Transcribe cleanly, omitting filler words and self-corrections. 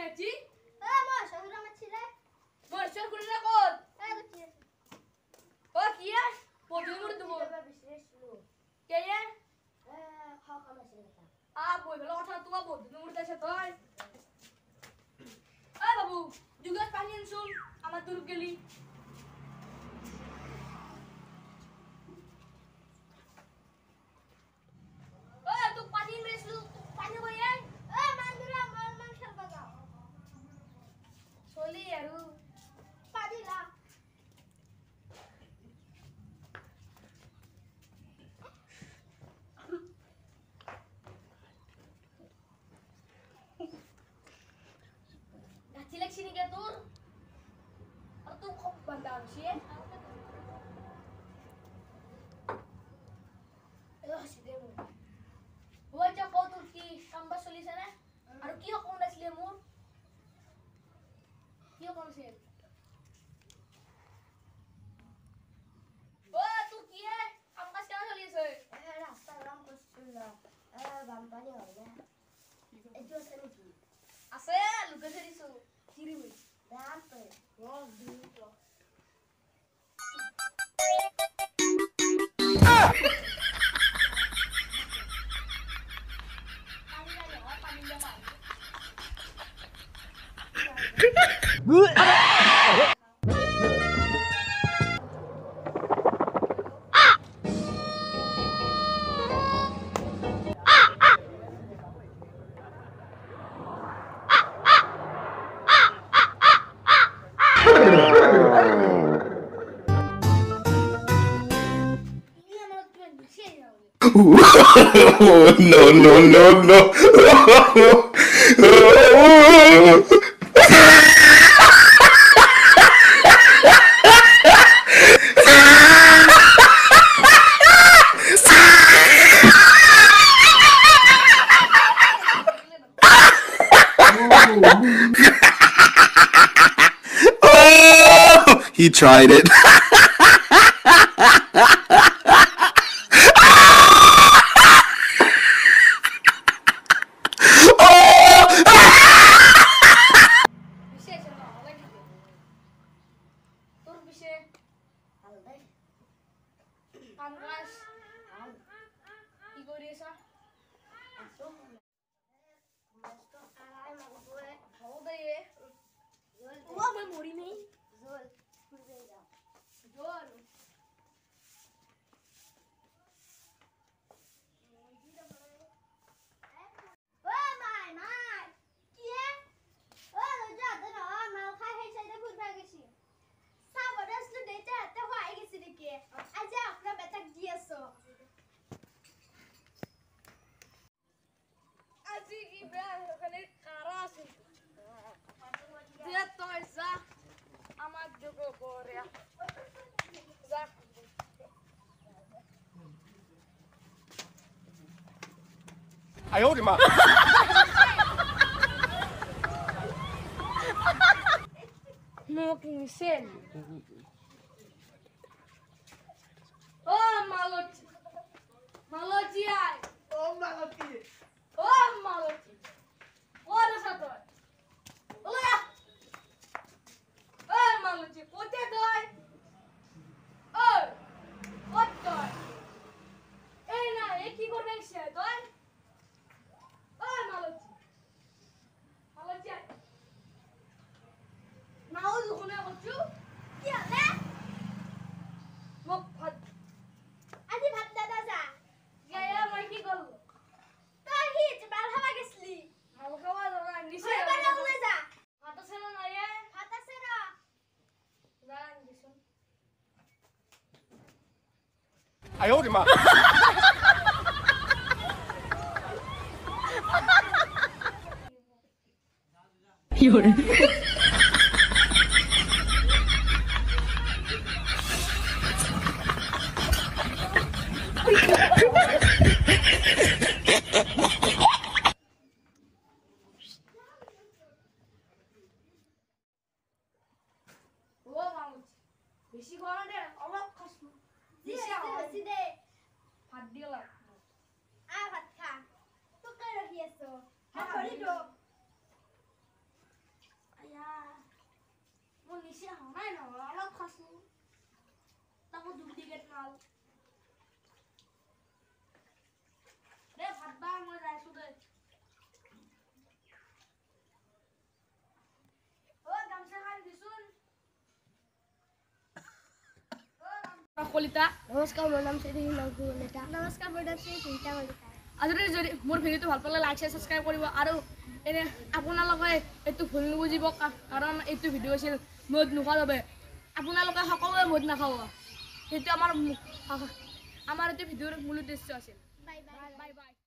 মাছি মই সগুরা মাছিলে মরছর কুড়িলা কোন কি ও কি আর পদে মর দেব কে এ খাও খাও মাছিলে আ বই বেলা কথা তোমা পদে মর দেছে তুই এ বাবু জুগাস পানি আনছুন আমার দূর গেলি Sini ke tur atau kok bandang sih sih demo buat kau Turki tambah solisana aru ki kok ndas lemur ki kok sih oh Turki ampas kan solis rasta ram kusulla bampani hoya ejo sani ki ase luga serisu kiri wih dampe wow dulu No, no, no, no. Oh, he tried it. Amras, Igor Esa, how the ye? What memory me? Zol. I owed him up. Smoking sin. Oh, Maloti. Maloti, I. Oh, Malati. Oh, Maloti. What is that? Oh, Maloti. What did I? Oh, what did? Hey, now, you keep on making shit, right? Oh, Maloti. Maloti. Now, you want to go to? Yeah, man. Look, what? আজি ভাত দাদা যা Yeah, my kid. তোর hit বাল হাওয়া গেছলি How come on? Nisha. এবার ওগুলো যা Hata sana na ye. ভাত আছে রা Zan Nisha. I owed him up. Oh, Mahmud. Beshi gora de. Allah kasmu. Zia সিদে Hat dia lah. আ ভাত খা তো কই রহি আছো হ্যাঁ করি তো বেছি হনাই নহয় অলপ খাছো তাকো ডুপ্লিকেট মাল দে ভাত বা মই যাইছো দে ও গামছা খান দিছুন কলিতা নমস্কাৰ মোৰ নাম শ্ৰী নগু কলিতা নমস্কাৰ মোৰ নাম শ্ৰী গীতা কলিতা আজি যদি মোৰ ভিডিঅ'টো ভাল পালে লাইক সাবস্ক্ৰাইব কৰিব আৰু এনে আপোনালোকে এইটো ভুল নুবুজিব কাৰণ এইটো ভিডিঅ' আছিল মদ নোখোৱাৰ বাবে আপোনালোকে সকলোৱে মদ নাখাব সেইটো আমাৰ এইটো ভিডিঅ'ৰ মূল উদ্দেশ্য আছিল বাই বাই বাই বাই